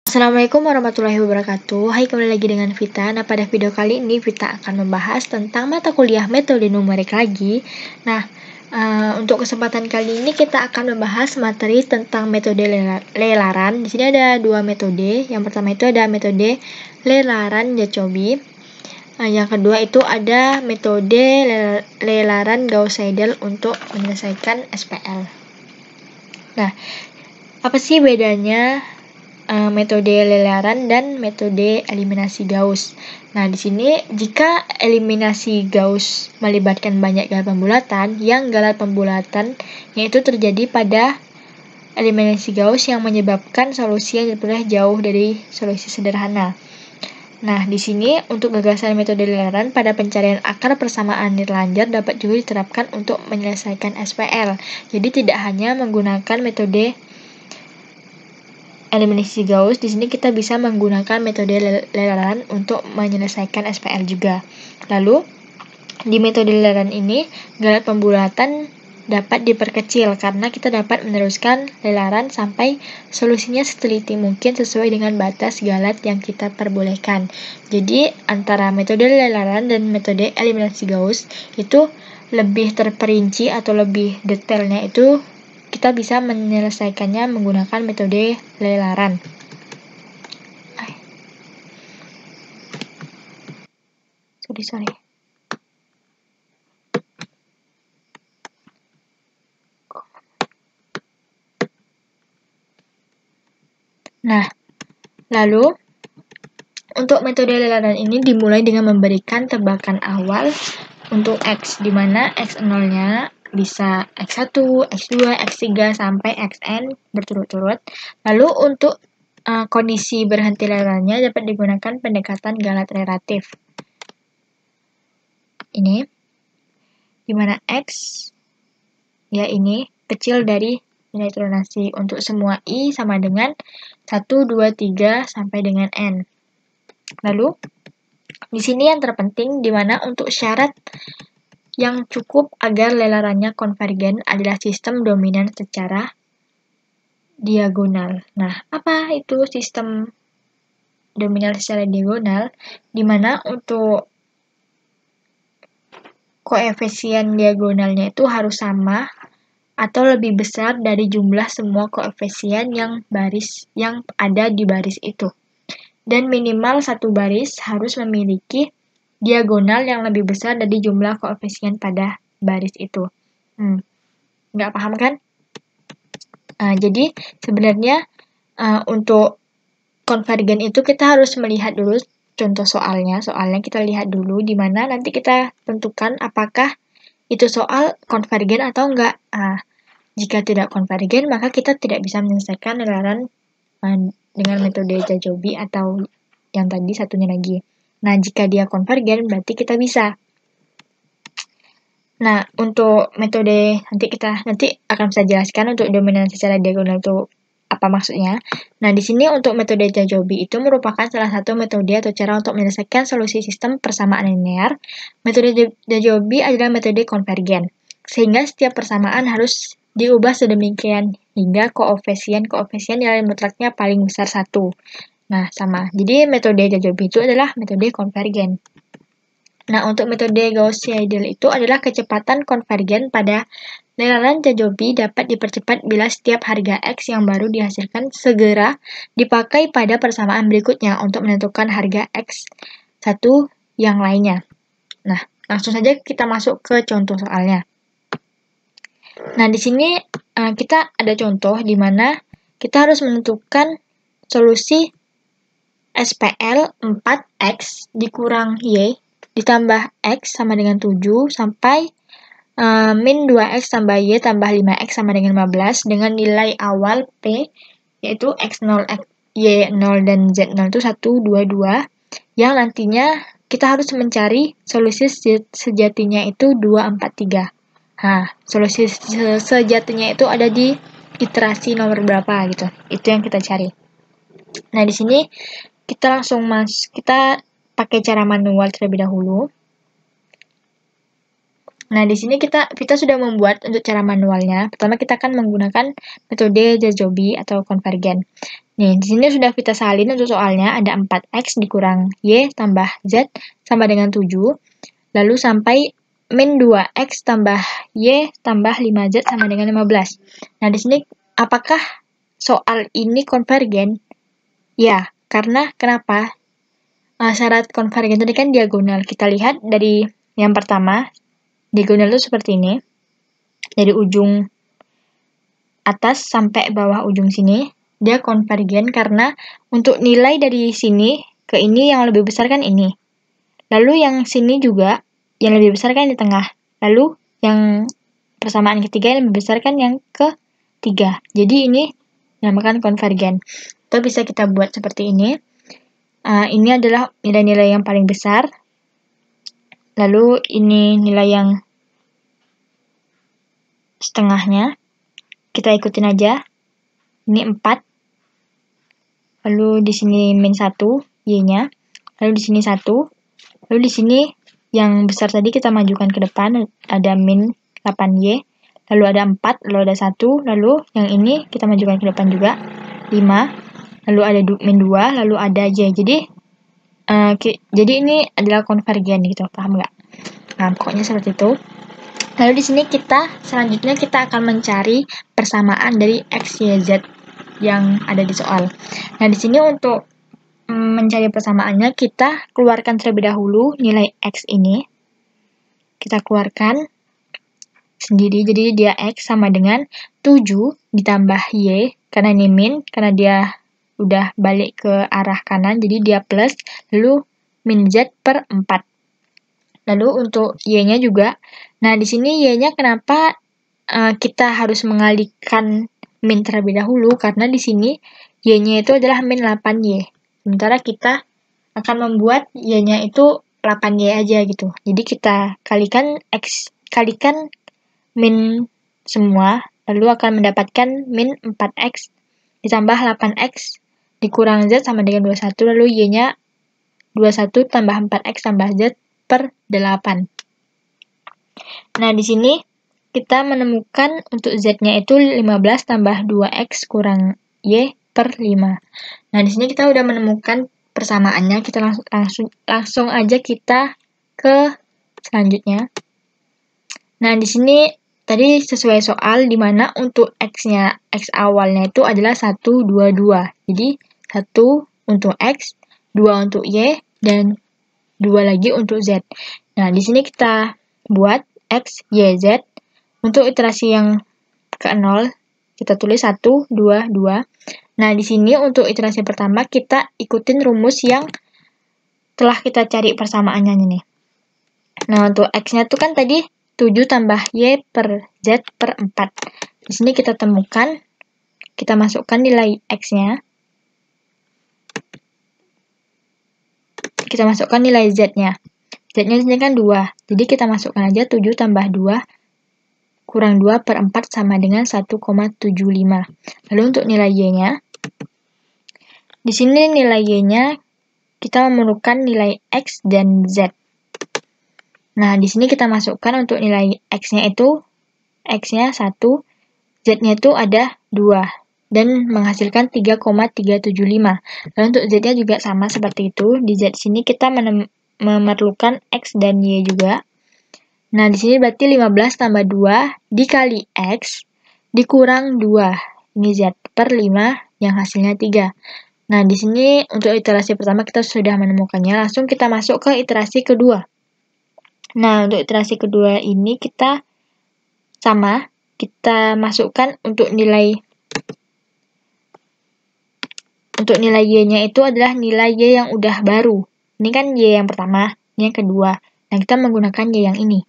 Assalamualaikum warahmatullahi wabarakatuh. Hai, kembali lagi dengan Vita. Nah, pada video kali ini Vita akan membahas tentang mata kuliah metode numerik lagi. Nah, untuk kesempatan kali ini kita akan membahas materi tentang metode lelaran. Di sini ada dua metode. Yang pertama itu ada metode lelaran Jacobi. Yang kedua itu ada metode lelaran Gauss-Seidel untuk menyelesaikan SPL. Nah, apa sih bedanya metode lelaran dan metode eliminasi Gauss? Nah, di sini jika eliminasi Gauss melibatkan banyak galat pembulatan, yang galat pembulatannya itu terjadi pada eliminasi Gauss yang menyebabkan solusi yang diperoleh jauh dari solusi sederhana. Nah, di sini untuk gagasan metode lelaran pada pencarian akar persamaan nirlanjar dapat juga diterapkan untuk menyelesaikan SPL. Jadi tidak hanya menggunakan metode eliminasi Gauss, di sini kita bisa menggunakan metode lelaran untuk menyelesaikan SPL juga. Lalu, di metode lelaran ini, galat pembulatan dapat diperkecil karena kita dapat meneruskan lelaran sampai solusinya seteliti mungkin sesuai dengan batas galat yang kita perbolehkan. Jadi, antara metode lelaran dan metode eliminasi Gauss itu lebih terperinci atau lebih detailnya itu kita bisa menyelesaikannya menggunakan metode lelaran. Sorry. Nah, lalu untuk metode lelaran ini dimulai dengan memberikan tebakan awal untuk X, di mana X0-nya bisa X1, X2, X3, sampai Xn berturut-turut. Lalu untuk kondisi berhenti lelarannya dapat digunakan pendekatan galat relatif. Ini, di mana X, ya ini, kecil dari nilai toleransi untuk semua I sama dengan 1, 2, 3, sampai dengan N. Lalu, di sini yang terpenting, di mana untuk syarat yang cukup agar lelarannya konvergen adalah sistem dominan secara diagonal. Nah, apa itu sistem dominan secara diagonal? Di mana untuk koefisien diagonalnya itu harus sama atau lebih besar dari jumlah semua koefisien yang ada di baris itu. Dan minimal satu baris harus memiliki diagonal yang lebih besar dari jumlah koefisien pada baris itu. Nggak paham kan? Jadi sebenarnya untuk konvergen itu kita harus melihat dulu contoh soalnya. Soalnya kita lihat dulu di mana nanti kita tentukan apakah itu soal konvergen atau enggak. Jika tidak konvergen, maka kita tidak bisa menyelesaikan lelaran dengan metode Jacobi atau yang tadi satunya lagi. Nah, jika dia konvergen, berarti kita bisa. Nah, untuk metode nanti akan saya jelaskan untuk dominan secara diagonal itu apa maksudnya. Nah, di sini untuk metode Jacobi itu merupakan salah satu metode atau cara untuk menyelesaikan solusi sistem persamaan linear. Metode Jacobi adalah metode konvergen, sehingga setiap persamaan harus diubah sedemikian hingga koefisien nilai mutlaknya paling besar 1. Nah, sama. Jadi, metode Jacobi itu adalah metode konvergen. Nah, untuk metode Gauss-Seidel itu adalah kecepatan konvergen pada lelaran Jacobi dapat dipercepat bila setiap harga X yang baru dihasilkan segera dipakai pada persamaan berikutnya untuk menentukan harga X1 yang lainnya. Nah, langsung saja kita masuk ke contoh soalnya. Nah, di sini kita ada contoh di mana kita harus menentukan solusi SPL 4X dikurang Y ditambah X sama dengan 7 sampai min 2X tambah Y tambah 5X sama dengan 15 dengan nilai awal P yaitu X0, Y0 dan Z0 itu 1, 2, 2 yang nantinya kita harus mencari solusi sejatinya itu 2, 4, 3. Nah, solusi sejatinya itu ada di iterasi nomor berapa gitu. Itu yang kita cari. Nah, di sini kita pakai cara manual terlebih dahulu. Nah, di sini kita sudah membuat untuk cara manualnya. Pertama kita akan menggunakan metode Jacobi atau konvergen. Nih, di sini sudah kita salin untuk soalnya ada 4x dikurang y tambah z sama dengan 7. Lalu sampai min 2x tambah y tambah 5z sama dengan 15. Nah, di sini apakah soal ini konvergen? Ya, karena kenapa? Syarat konvergen tadi kan diagonal. Kita lihat dari yang pertama, diagonal itu seperti ini. Dari ujung atas sampai bawah ujung sini, dia konvergen karena untuk nilai dari sini ke ini yang lebih besar kan ini. Lalu yang sini juga yang lebih besar kan di tengah. Lalu yang persamaan ketiga yang lebih besar kan yang ketiga. Jadi ini dinamakan konvergen. Atau bisa kita buat seperti ini. Ini adalah nilai-nilai yang paling besar. Lalu ini nilai yang setengahnya. Kita ikutin aja. Ini 4. Lalu di sini min 1 y-nya. Lalu di sini 1. Lalu di sini yang besar tadi kita majukan ke depan, ada min 8y. Lalu ada 4, lalu ada 1. Lalu yang ini kita majukan ke depan juga, 5. Lalu ada min 2, lalu ada y. Jadi ini adalah konvergen gitu, paham nggak? Nah, pokoknya seperti itu. Lalu di sini selanjutnya kita akan mencari persamaan dari x, y, z yang ada di soal. Nah, di sini untuk mencari persamaannya, kita keluarkan terlebih dahulu nilai x ini. Kita keluarkan sendiri, jadi dia x sama dengan 7 ditambah y, karena ini min, karena dia udah balik ke arah kanan, jadi dia plus, lalu min z per 4. Lalu untuk y-nya juga, nah di sini y-nya kenapa kita harus mengalihkan min terlebih dahulu, karena di sini y-nya itu adalah min 8y. Sementara kita akan membuat y-nya itu 8y aja gitu. Jadi kita kalikan min semua, lalu akan mendapatkan min 4x ditambah 8x dikurang z sama dengan 21, lalu y-nya 21 tambah 4x tambah z per 8. Nah, di sini kita menemukan untuk z-nya itu 15 tambah 2x kurang y per 5. Nah, di sini kita udah menemukan persamaannya, kita langsung aja kita ke selanjutnya. Nah, di sini tadi sesuai soal di mana untuk x awalnya itu adalah 1, 2, 2. Jadi 1 untuk x, 2 untuk y, dan 2 lagi untuk z. Nah, di sini kita buat x, y, z. Untuk iterasi yang ke-0, kita tulis 1, 2, 2. Nah, di sini untuk iterasi pertama kita ikutin rumus yang telah kita cari persamaannya nih. Nah, untuk x-nya itu kan tadi 7 tambah y per z per 4. Di sini kita temukan, kita masukkan nilai x-nya. Kita masukkan nilai z-nya. Z-nya di sini kan 2. Jadi kita masukkan aja 7 tambah 2 kurang 2 per 4 sama dengan 1,75. Lalu untuk nilai y-nya, di sini nilai y-nya kita memerlukan nilai x dan z. Nah, di sini kita masukkan untuk nilai x-nya itu, x-nya 1, z-nya itu ada 2, dan menghasilkan 3,375. Lalu untuk z-nya juga sama seperti itu. Di z sini kita memerlukan x dan y juga. Nah, di sini berarti 15 tambah 2 dikali x dikurang 2. Ini z per 5 yang hasilnya 3. Nah, di sini untuk iterasi pertama kita sudah menemukannya. Langsung kita masuk ke iterasi kedua. Nah, untuk iterasi kedua ini kita sama. Kita masukkan untuk nilai y-nya itu adalah nilai y yang udah baru. Ini kan y yang pertama, ini yang kedua. Nah, kita menggunakan y yang ini.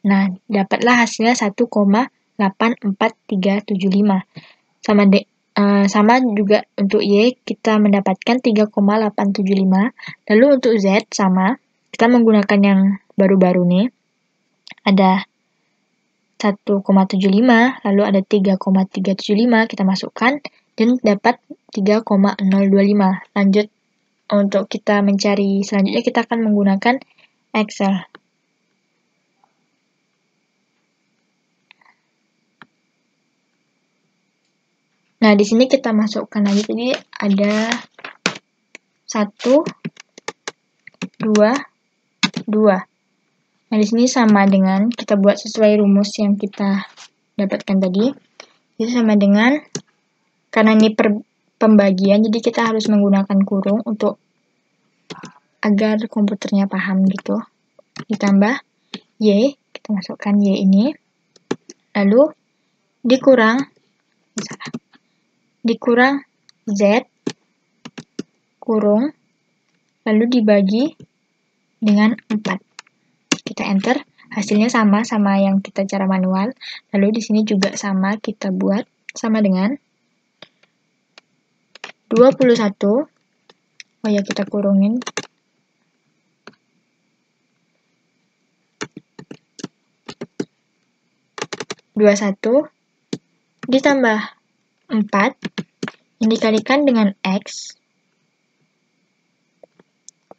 Nah, dapatlah hasilnya 1,84375. Sama juga untuk y, kita mendapatkan 3,875. Lalu untuk z sama, kita menggunakan yang baru-baru nih. Ada 1,75, lalu ada 3,375, kita masukkan, dan dapat 3,025. Lanjut, untuk kita mencari selanjutnya, kita akan menggunakan Excel. Nah, di sini kita masukkan lagi, jadi ada 1, 2, 2. Nah, di sini sama dengan kita buat sesuai rumus yang kita dapatkan tadi. Itu sama dengan, karena ini pembagian, jadi kita harus menggunakan kurung untuk agar komputernya paham gitu. Ditambah Y, kita masukkan Y ini, lalu dikurang Z, kurung, lalu dibagi dengan 4. Kita enter, hasilnya sama yang kita cara manual. Lalu di sini juga sama, kita buat sama dengan 21. Oh ya, kita kurungin. Ditambah 4 yang dikalikan dengan X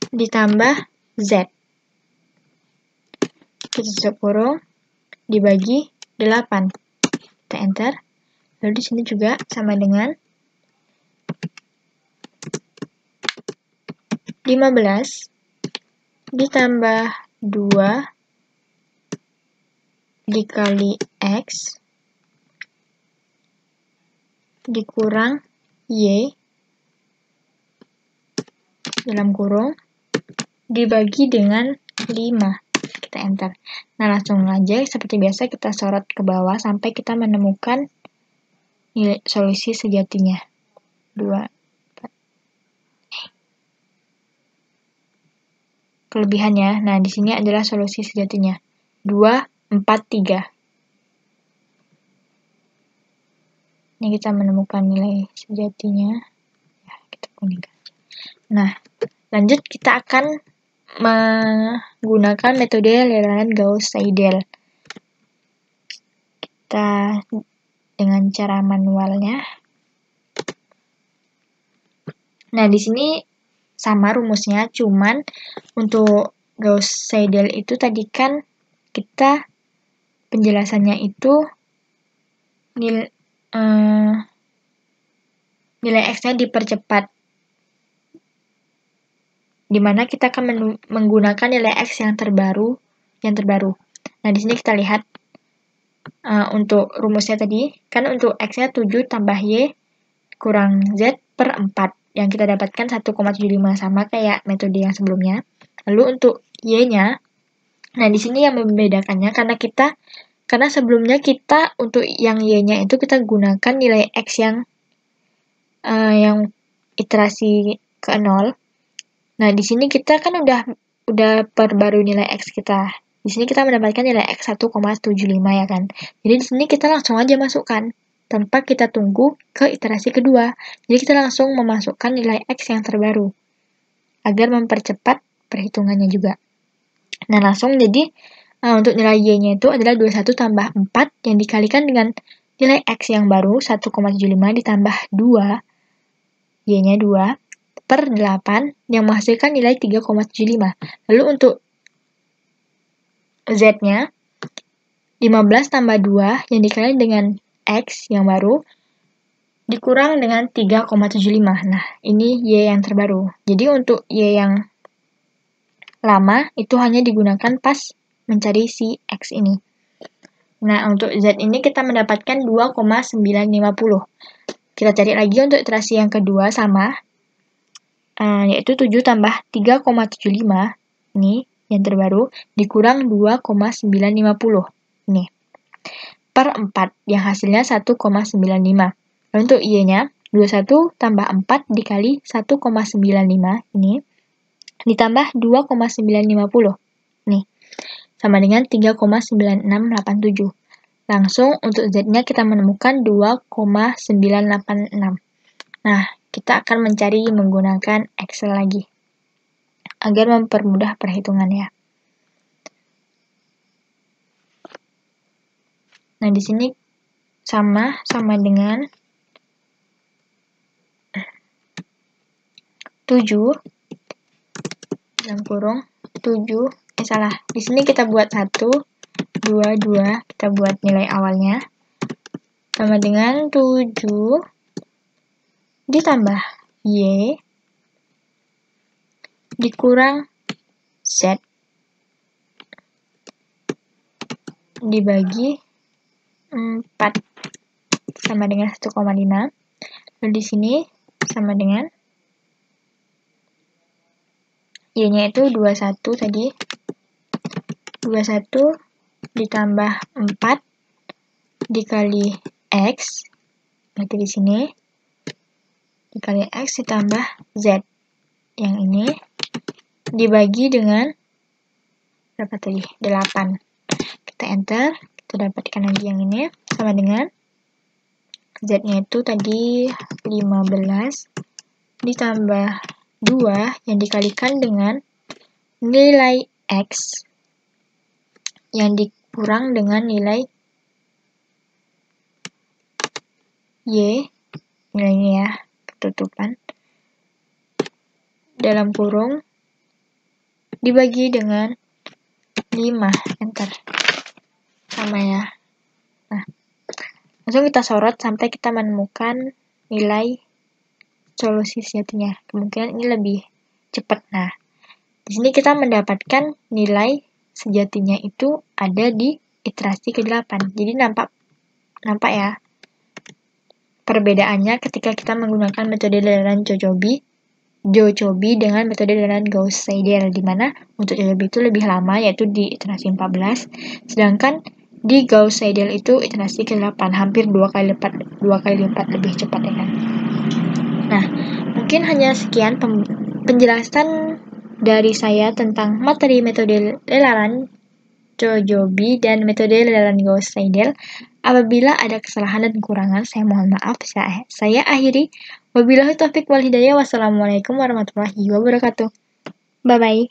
ditambah Z. Kita tutup kurung, dibagi 8. Kita enter. Lalu di sini juga sama dengan 15 ditambah 2 dikali X dikurang Y dalam kurung dibagi dengan 5. Kita enter. Nah, langsung aja seperti biasa kita sorot ke bawah sampai kita menemukan nilai solusi sejatinya. 2. Kelebihannya, nah di sini adalah solusi sejatinya. 2, 4, 3. Ini kita menemukan nilai sejatinya. Ya, kita kuningkan. Nah, lanjut kita akan menggunakan metode lelaran Gauss-Seidel. Kita dengan cara manualnya. Nah, di sini sama rumusnya, cuman untuk Gauss-Seidel itu tadi kan kita penjelasannya itu nilai X-nya dipercepat, dimana kita akan menggunakan nilai X yang terbaru. Nah, di sini kita lihat untuk rumusnya tadi, kan untuk X-nya 7 tambah Y kurang Z per 4. Yang kita dapatkan 1,75, sama kayak metode yang sebelumnya. Lalu untuk Y-nya, nah di sini yang membedakannya karena sebelumnya kita untuk yang Y-nya itu kita gunakan nilai X yang iterasi ke 0. Nah, di sini kita kan udah perbarui nilai X kita. Di sini kita mendapatkan nilai X 1,75 ya kan. Jadi di sini kita langsung aja masukkan tanpa kita tunggu ke iterasi kedua. Jadi kita langsung memasukkan nilai X yang terbaru agar mempercepat perhitungannya juga. Nah, langsung jadi untuk nilai Y-nya itu adalah 21 tambah 4 yang dikalikan dengan nilai X yang baru 1,75 ditambah 2, Y-nya 2 per 8 yang menghasilkan nilai 3,75. Lalu untuk Z-nya 15 tambah 2 yang dikali dengan X yang baru dikurang dengan 3,75. Nah, ini Y yang terbaru. Jadi untuk Y yang lama itu hanya digunakan pas mencari si X ini. Nah, untuk Z ini kita mendapatkan 2,950. Kita cari lagi untuk iterasi yang kedua sama, yaitu 7 tambah 3,75, ini yang terbaru, dikurang 2,950, ini, per 4, yang hasilnya 1,95. Lalu untuk Y-nya, 21 tambah 4 dikali 1,95, ini, ditambah 2,950, nih, sama dengan 3,9687. Langsung untuk Z-nya kita menemukan 2,986. Nah, kita akan mencari menggunakan Excel lagi agar mempermudah perhitungannya. Nah, di sini sama dengan 7 dalam kurung 7, di sini kita buat 1, 2, kita buat nilai awalnya sama dengan 7 ditambah Y dikurang Z dibagi 4 sama dengan 1,5. Lalu di sini sama dengan Y-nya itu 21 tadi. 21 ditambah 4 dikali X. Berarti di sini dikali X ditambah Z. Yang ini dibagi dengan berapa tadi? 8. Kita enter, kita dapatkan lagi yang ini sama dengan Z-nya itu tadi 15 ditambah 2 yang dikalikan dengan nilai X yang dikurang dengan nilai Y, nilainya ya, ketutupan, dalam kurung, dibagi dengan 5, enter. Sama ya. Nah, langsung kita sorot sampai kita menemukan nilai solusi sejatinya. Kemungkinan ini lebih cepat. Nah, di sini kita mendapatkan nilai sejatinya itu ada di iterasi ke-8. Jadi nampak ya perbedaannya ketika kita menggunakan metode dalaran Jacobi dengan metode dalaran Gauss-Seidel, di mana untuk Jacobi itu lebih lama, yaitu di iterasi 14, sedangkan di Gauss-Seidel itu iterasi ke-8, hampir 2 kali lipat lebih cepat ya kan. Nah, mungkin hanya sekian penjelasan dari saya tentang materi metode dalaran Jacobi dan metode dalaran Gauss-Seidel. Apabila ada kesalahan dan kekurangan, saya mohon maaf. Saya akhiri. Wabillahi taufiq wal hidayah. Wassalamualaikum warahmatullahi wabarakatuh. Bye-bye.